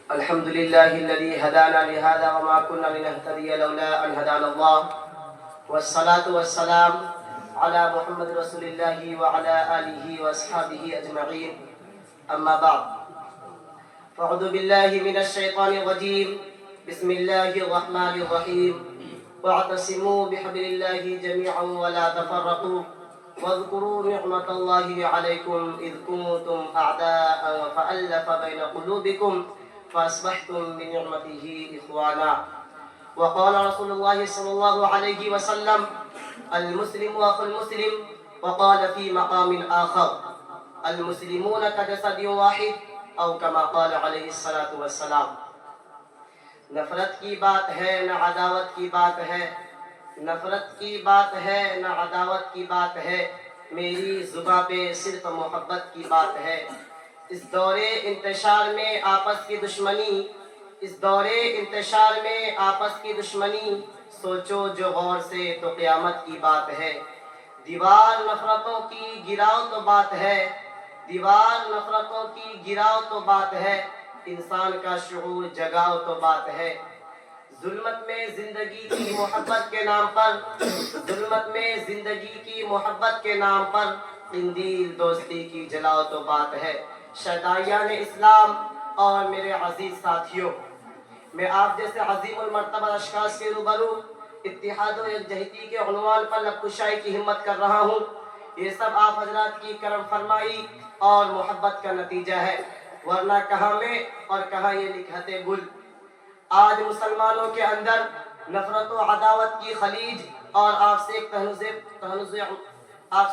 الحمد لله الذي هدانا لهذا وما كنا لنهتدي لولا أن هدانا الله، والصلاة والسلام على محمد رسول الله وعلى آله وأصحابه أجمعين. أما بعد، فأعوذ بالله من الشيطان الرجيم. بسم الله الرحمن الرحيم. واعتصموا بحبل الله جميعا ولا تفرقوا واذكروا نعمة الله عليكم إذ كنتم أعداء فألف بين قلوبكم فأصبحتم بنعمته إخوانا. وقال رسول الله صلى الله عليه وسلم: المسلم أخو المسلم. وقال في مقام آخر: المسلمون كجسد واحد، أو كما قال عليه الصلاة والسلام. نفرت کی بات ہے نہ عداوت کی بات ہے، نفرت کی بات ہے نہ عداوت کی بات ہے، میری زباں پہ صرف محبت کی بات ہے. اس دور انتشار میں آپس کی دشمنی، اس دور انتشار میں آپس کی دشمنی، سوچو جو غور سے تو قیامت کی بات ہے. دیوار نفرتوں کی گراؤ تو بات ہے، دیوار نفرتوں کی گراؤ تو بات ہے، انسان کا شعور جگاؤ تو بات ہے. ظلمت میں زندگی کی محبت کے نام پر، ظلمت میں زندگی کی محبت کے نام پر قندیل دوستی کی جلاؤ تو بات ہے. شہدائیان اسلام اور میرے عزیز ساتھیوں، میں آپ جیسے عظیم المرتبہ اشخاص کے روبرو اتحاد و یکجہتی کے عنوان پر لب کشائی کی ہمت کر رہا ہوں. یہ سب آپ حضرات کی کرم فرمائی اور محبت کا نتیجہ ہے، ورنہ کہاں میں اور کہاں یہ نکہت گل. آج مسلمانوں کے اندر نفرت و عداوت کی خلیج اور آپ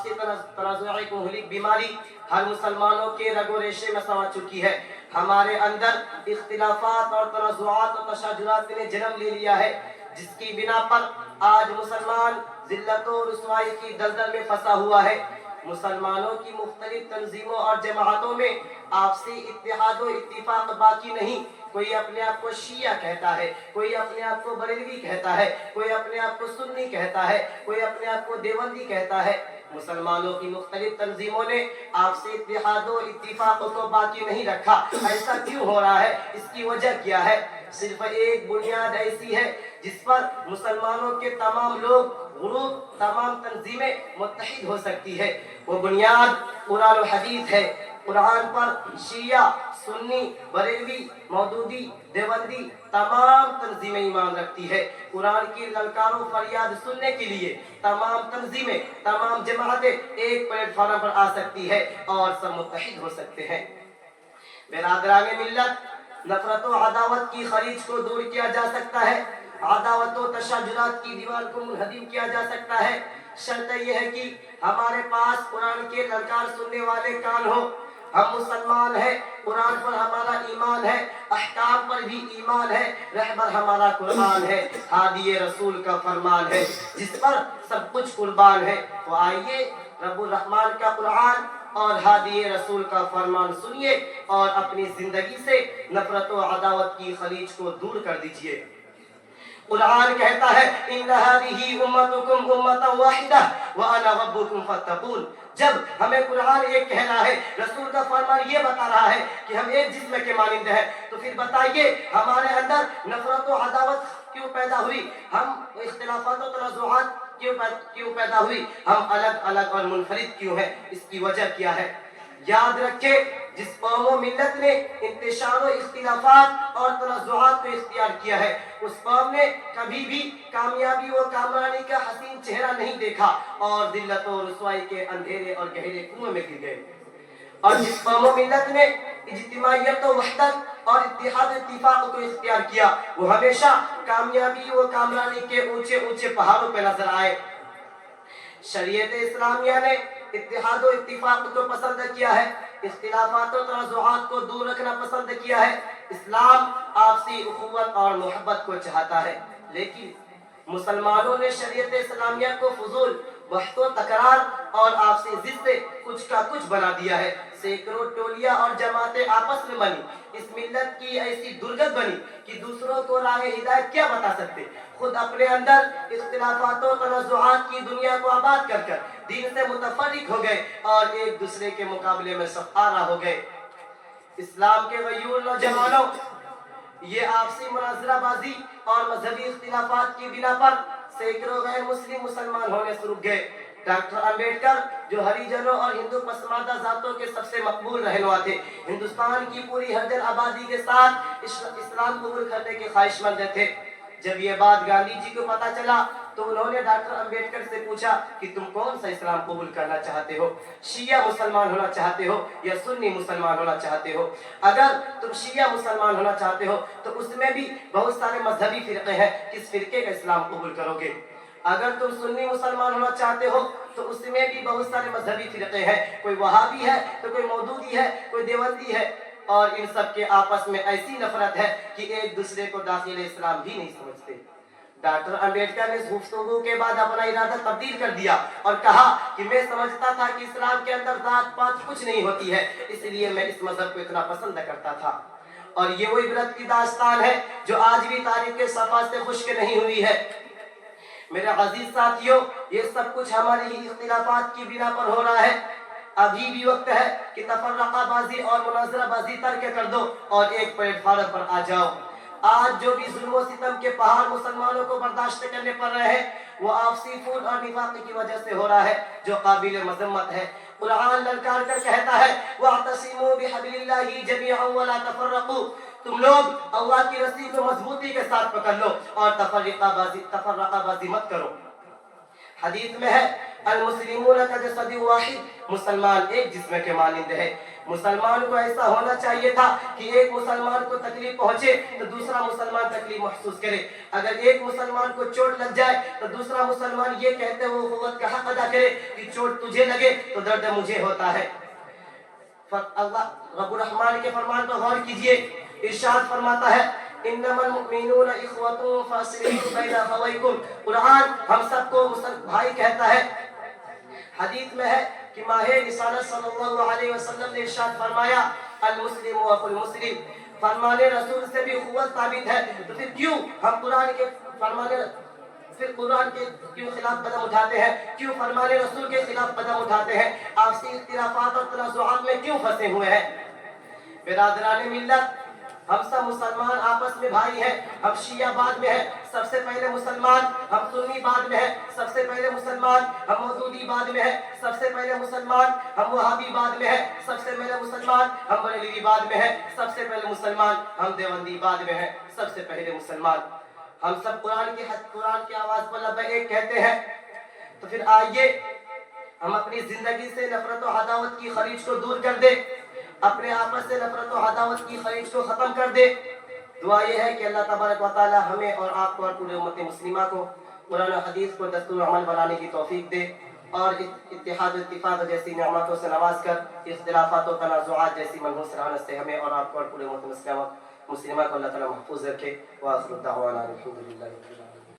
سے تنازعی کو مہلک بیماری ہر مسلمانوں کے رگ و ریشے میں سما چکی ہے. ہمارے اندر اختلافات اور تنازعات و تشاجرات نے جنم لے لیا ہے، جس کی بنا پر آج مسلمان ذلت و رسوائی کی دلدل میں پھنسا ہوا ہے. مسلمانوں کی مختلف تنظیموں اور جماعتوں میں آپسی اتحاد و اتفاق باقی نہیں. کوئی اپنے آپ کو شیعہ کہتا ہے، کوئی اپنے آپ کو بریلوی کہتا ہے، کوئی اپنے آپ کو سنی کہتا ہے، کوئی اپنے آپ کو دیوبندی کہتا ہے. مسلمانوں کی مختلف تنظیموں نے آپسی اتحاد و اتفاق کو باقی نہیں رکھا. ایسا کیوں ہو رہا ہے؟ اس کی وجہ کیا ہے؟ صرف ایک بنیاد ایسی ہے جس پر مسلمانوں کے تمام لوگ، گروپ، تمام تنظیمیں متحد ہو سکتی ہے. وہ بنیاد قرآن و حدیث ہے. قرآن پر شیعہ، سنی، بریلوی، مودودی، دیوبندی تمام تنظیمیں ایمان رکھتی ہے. قرآن کی للکار و فریاد سننے کے لیے تمام تنظیمیں، تمام جماعتیں ایک پلیٹ فارم پر آ سکتی ہے اور سب متحد ہو سکتے ہیں. برادران ملت، نفرت و عداوت کی خلیج کو دور کیا جا سکتا ہے، عداوت و تشاجرات کی دیوار کو منہدم کیا جا سکتا ہے. شرط یہ ہے کہ ہمارے پاس قرآن کے للکار سننے والے کان ہو. ہم مسلمان ہیں، قرآن پر ہمارا ایمان ہے، احکام پر بھی ایمان ہے، رہبر ہمارا قرآن ہے، ہادی رسول کا فرمان ہے، جس پر سب کچھ قربان ہے. تو آئیے رب الرحمن کا قرآن اور ہادی رسول کا فرمان سنیے اور اپنی زندگی سے نفرت و عداوت کی خلیج کو دور کر دیجئے. قرآن کہتا ہے: ان هذه امتكم امه واحده وانا ربكم فاتقون. جب ہمیں قرآن ایک کہہ رہا ہے، رسول کا فرمان یہ بتا رہا ہے کہ ہم ایک جسم کے مانند ہیں، تو پھر بتائیے ہمارے اندر نفرت و عداوت کیوں پیدا ہوئی؟ ہم اختلافات و تنازعات کیوں پیدا ہوئی؟ ہم الگ الگ اور منفرد کیوں ہیں؟ اس کی وجہ کیا ہے؟ یاد رکھے، جس قوم و ملت نے انتشار و اختلافات اور تنازعات کو اختیار کیا ہے، اس قوم نے کبھی بھی کامیابی و کامرانی کا حسین چہرہ نہیں دیکھا اور ذلت و رسوائی کے اندھیرے اور گہرے کنویں میں گر گئے. اور جس قوم و ملت نے اجتماعیت و وحدت اور اتحاد و اتفاق کو اختیار کیا، وہ ہمیشہ کامیابی و کامرانی کے اونچے اونچے پہاڑوں پہ نظر آئے. شریعت اسلامیہ نے اتحاد و اتفاق کو پسند کیا ہے، اختلافات و تنازعات کو دور رکھنا پسند کیا ہے. اسلام آپسی اخوت اور محبت کو چاہتا ہے، لیکن مسلمانوں نے شریعت اسلامیہ کو فضول بحث و تکرار اور آپسی ضد سے کچھ کا کچھ بنا دیا ہے. سینکڑوں ٹولیاں اور جماعتیں آپس میں بنی، اس ملت کی ایسی درگت بنی کہ دوسروں کو راہ ہدایت کیا بتا سکتے. خود اپنے اندر اختلافات و تنازعات کی دنیا کو آباد کر کر دین سے متفرق ہو گئے اور ایک دوسرے کے مقابلے میں سفارہ ہو گئے. اسلام کے غیور نوجوانوں، یہ آپسی مناظرہ بازی اور مذہبی اختلافات کی بنا پر سینکڑوں غیر مسلم مسلمان ہونے سے رک گئے۔ ڈاکٹر امبیڈکر جو ہریجنوں اور ہندو پسماندہ ذاتوں کے سب سے مقبول رہنما تھے، ہندوستان کی پوری ہرجن آبادی کے ساتھ اسلام قبول کرنے کے خواہش مند تھے۔ جب یہ بات گاندھی جی کو پتا چلا تو انہوں نے ڈاکٹر امبیڈکر سے پوچھا کہ تم کون سا اسلام قبول کرنا چاہتے ہو، شیعہ مسلمان ہونا چاہتے ہو یا سنی مسلمان ہونا چاہتے ہو؟ اگر تم شیعہ مسلمان ہونا چاہتے ہو تو اس میں بھی بہت سارے مذہبی فرقے ہیں، کس فرقے کا اسلام قبول کرو گے؟ اگر تم سنی مسلمان ہونا چاہتے ہو تو اس میں بھی بہت سارے مذہبی فرقے ہیں، کوئی وہابی ہے تو کوئی مودودی ہے، کوئی دیوبندی ہے، اور ان سب کے آپس میں ایسی نفرت ہے کہ ایک دوسرے کو داخل اسلام بھی نہیں سمجھتے۔ ڈاکٹر امبیڈکر نے گفتگو کے بعد اپنا ارادہ تبدیل کر دیا اور کہا کہ میں سمجھتا تھا کہ اسلام کے اندر ذات پات کچھ نہیں ہوتی ہے، اس لیے میں اس مذہب کو اتنا پسند کرتا تھا۔ اور یہ وہ عبرت کی داستان ہے جو آج بھی تاریخ کے صفحہ سے خشک نہیں ہوئی ہے۔ میرے عزیز ساتھیوں، یہ سب کچھ ہماری ہی اختلافات کی بنا پر ہو رہا ہے۔ ابھی بھی وقت ہے کہ تفرقہ بازی اور مناظرہ بازی ترک کر دو اور ایک پلیٹ فارم پر آ جاؤ۔ آج جو بھی ظلم و ستم کے پہاڑ مسلمانوں کو برداشت کرنے پڑ رہے ہیں وہ آپسی پھوٹ اور نفاق کی وجہ سے ہو رہا ہے، جو قابل مذمت ہے۔ قرآن للکار کر کہتا ہے وَاعْتَصِمُوا بِحَبْلِ اللَّهِ جَمِيعًا وَلَا تَفَرَّقُوا، تم لوگ اللہ کی رسی کو مضبوطی کے ساتھ پکڑ لو اور تفرقہ بازی مت کرو۔ حدیث میں ہے المسلمون کجسد واحد، مسلمان ایک جسم کے مانند ہے۔ مسلمان کو ایسا ہونا چاہیے تھا کہ ایک مسلمان کو تکلیف پہنچے تو دوسرا مسلمان تکلیف محسوس کرے، اگر ایک مسلمان کو چوٹ لگ جائے تو دوسرا مسلمان یہ کہتے ہوئے قوت کا حق ادا کرے کہ چوٹ تجھے لگے تو درد مجھے ہوتا ہے۔ اللہ رب الرحمن کے فرمان پر غور کیجئے، ارشاد فرماتا ہے انما المؤمنون اخوة فاصلحوا بین اخویکم، قرآن ہم سب کو بھائی کہتا ہے۔ حدیث میں ہے کہ ماہ رسالت صلی اللہ علیہ وسلم نے ارشاد فرمایا المسلم اخو المسلم، فرمان رسول سے بھی قوت ثابت ہے، تو پھر کیوں ہم قرآن کے کیوں خلاف قدم اٹھاتے ہیں، کیوں فرمان رسول کے خلاف قدم اٹھاتے ہیں، آپسی اختلافات اور تنازعات میں کیوں پھنسے ہوئے ہیں؟ برادران ملت، ہم سب مسلمان آپس میں بھائی ہیں، ہم شیعہ بعد میں ہیں سب سے پہلے مسلمان، ہم سنی بعد میں ہیں سب سے پہلے مسلمان، ہم مودودی بعد میں ہیں سب سے پہلے مسلمان، ہم وہابی بعد میں ہیں سب سے پہلے مسلمان، ہم بریلوی بعد میں ہیں سب سے پہلے مسلمان، ہم دیوبندی بعد میں ہیں سب سے پہلے مسلمان۔ ہم سب قرآن کی آواز پر لبیک کہتے ہیں، تو پھر آئیے ہم اپنی زندگی سے نفرت و عداوت کی خلیج کو دور کر دیں، اپنے آپس سے نفرت و عداوت کی خلیج کو ختم کر دے۔ دعا یہ ہے کہ اللہ تبارک و تعالی ہمیں اور آپ کو اور پورے امت مسلمہ کو قرآن و حدیث کو دستور عمل بنانے کی توفیق دے اور اتحاد و اتفاق جیسی نعمتوں سے نواز کر اختلافات و تنازعات جیسی منحوس رہنت سے ہمیں اور آپ کو اور پورے امت مسلمہ کو اللہ تعالی محفوظ رکھے۔ وآخر دعوانا الحمدللہ رب العالمین۔